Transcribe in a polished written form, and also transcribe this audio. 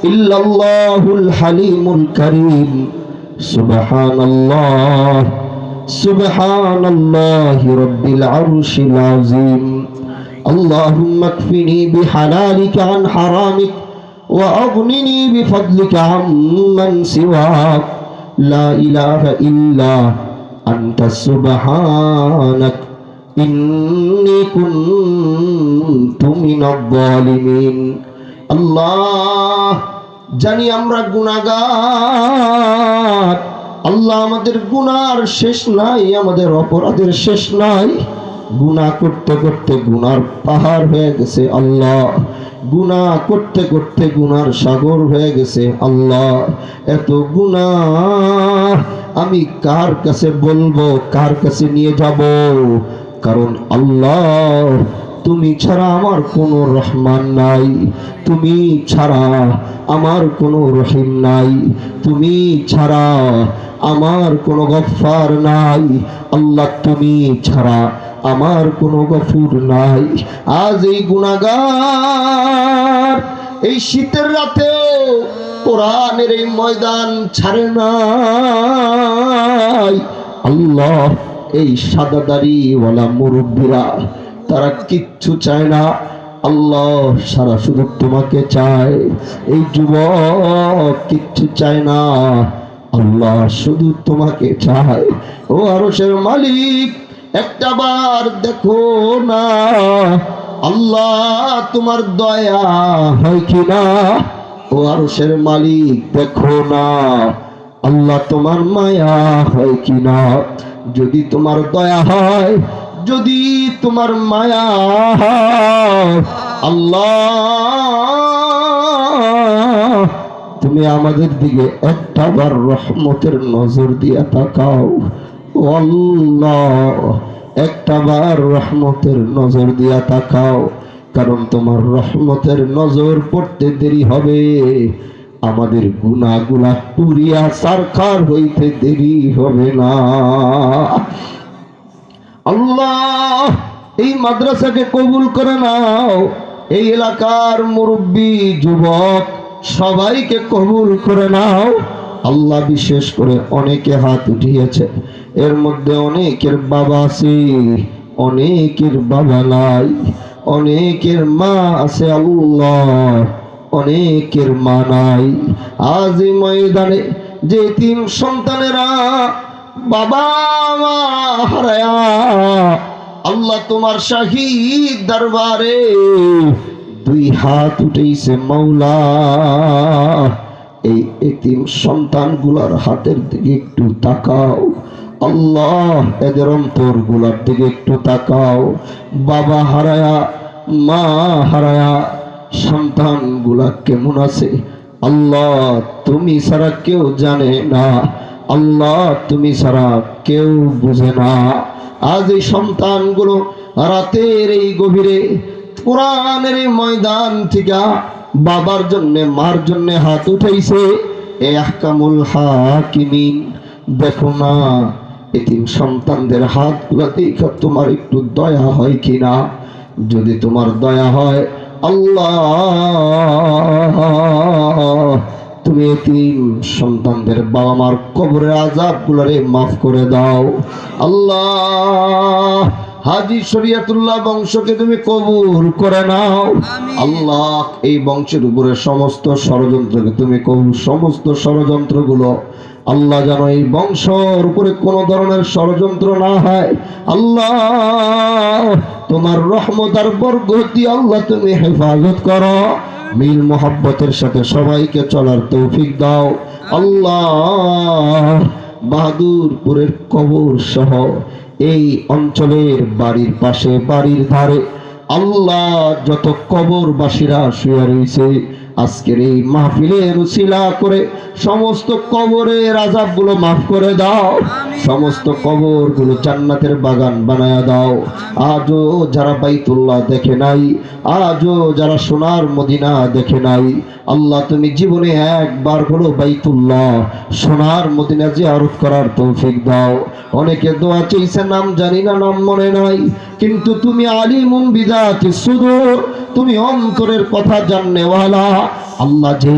ইল্লাল্লাহুল হালিমুল কারীম। সুবহানাল্লাহ সুবহানাল্লাহি রাব্বিল আরশিল আযীম। আল্লাহুম্মা কফিনি বিহালালিকা আন হারামিক ওয়া আগনিনি বিফদলিকা আম্মান সিওয়াক। লা ইলাহা ইল্লা আনতা সুবহানাক ইন্নী কুনতু মিনাজ জালিমিন। আল্লাহ, জানি আমরা গুনাহগার। আল্লাহ, আমাদের গুনার শেষ নাই, আমাদের অপরাধের শেষ নাই। গুনাহ করতে করতে গুনার পাহাড় হয়ে গেছে আল্লাহ, গুনাহ করতে করতে গুনার সাগর হয়ে গেছে আল্লাহ। এত গুনাহ আমি কার কাছে বলবো, কার কাছে নিয়ে যাব? কারণ আল্লাহ, তুমি ছাড়া আমার কোনো রহমান নাই, তুমি ছাড়া আমার কোনো রহিম নাই, তুমি ছাড়া আমার কোনো গফফার নাই। আল্লাহ, তুমি ছাড়া আমার কোনো গফুর নাই। আজ এই গুনাহগার এই শীতের রাতেও কোরআনের এই ময়দান ছাড়ে নাই। আল্লাহ, এই সাদাদাড়িওয়ালা মুরব্বীরা তারা কিচ্ছু চায় না আল্লাহ, সারা শুধু তোমাকে চায়। এই যুবক কিচ্ছু চায় না আল্লাহ, শুধু তোমাকে চায়। ও আরশের মালিক, একটা বার দেখো না আল্লাহ, তোমার দয়া হয় কিনা? ও আরশের মালিক, দেখো না আল্লাহ, তোমার মায়া হয় কিনা? যদি তোমার দয়া হয়, যদি তোমার মায়া হয় আল্লাহ, তুমি আমাদের দিকে একটাবার রহমতের নজর দিয়া তাকাও। ও আল্লাহ, একটাবার রহমতের নজর দিয়া তাকাও। কারণ তোমার রহমতের নজর পড়তে দেরি হবে, আমাদের গুনাহগুলা পুরিয়া সারখার হইতে দেরি হবে না। আল্লাহ, এই মাদ্রাসাকে কবুল করে নাও। এই এলাকার মুরব্বী, যুবক সবাইকে কবুল করে নাও আল্লাহ। বিশেষ করে অনেকে হাত উঠিয়েছে, এর মধ্যে অনেকের বাবা আছে, অনেকের বাবা নাই, অনেকের মা আছে আল্লাহ, অনেকের মা নাই। আজ এই ময়দানে যে তিন সন্তানেরা বাবা মা হারায়া আল্লাহ তোমার শাহীদ দরবারে দুই হাত উঠেছে মাওলা, এই এতিম সন্তানগুলার হাতের দিকে একটু তাকাও আল্লাহ, এদের অন্তরগুলার দিকে একটু তাকাও। বাবা হারায়া, মা হারায়া সন্তানগুলা কেমন আছে আল্লাহ, তুমি ছাড়া কেউ জানে না আল্লাহ, তুমি ছাড়া কেউ বুঝে না। আজ এই সন্তানগুলো রাতের এই গভীরে কোরআনের এই ময়দান থেকে বাবার জন্য মার জন্য হাত উঠাইছে। এ আহকামুল হাকিমিন, দেখো না এতিম সন্তানদের হাতগুলো দেখে তোমার একটু দয়া হয় কিনা? যদি তোমার দয়া হয় আল্লাহ, তুমি এতিম সন্তানদের বাবা মার কবরের আযাবগুলোরে মাফ করে দাও আল্লাহ। হাজী শরীয়তুল্লাহ বংশকে তুমি কবুল করে নাও আল্লাহ। এই বংশের উপরে সমস্ত ষড়যন্ত্রকে তুমি কবুল, সমস্ত ষড়যন্ত্রগুলো আল্লাহ যেন এই বংশের উপরে কোনো ধরনের ষড়যন্ত্র না হয় আল্লাহ। তোমার রহমত আর বরকত দিয়ে আল্লাহ তুমি হেফাজত করো। মিল মোহাব্বতের সাথে সবাইকে চলার তৌফিক দাও আল্লাহ। বাহাদুরপুরের কবর সহ এই অঞ্চলের বাড়ির পাশে, বাড়ির ধারে আল্লাহ যত কবরবাসীরা শুয়ে রয়েছে, আজকের এই মাহফিলের উসিলা করে সমস্ত কবরের আযাবগুলো মাফ করে দাও, সমস্ত কবরগুলো জান্নাতের বাগান বানায়া দাও। আজও যারা বাইতুল্লাহ দেখে নাই, আজও যারা সোনার মদিনা দেখে নাই আল্লাহ, তুমি জীবনে একবার হলো বাইতুল্লাহ সোনার মদিনা জিয়ারত করার তৌফিক দাও। অনেকে দোয়া চাইছে, নাম জানি না, নাম মনে নাই, কিন্তু তুমি আলিমুন বিযাতিস সুদূর, তুমি অন্তরের কথা জানেওয়ালা আল্লাহ। যে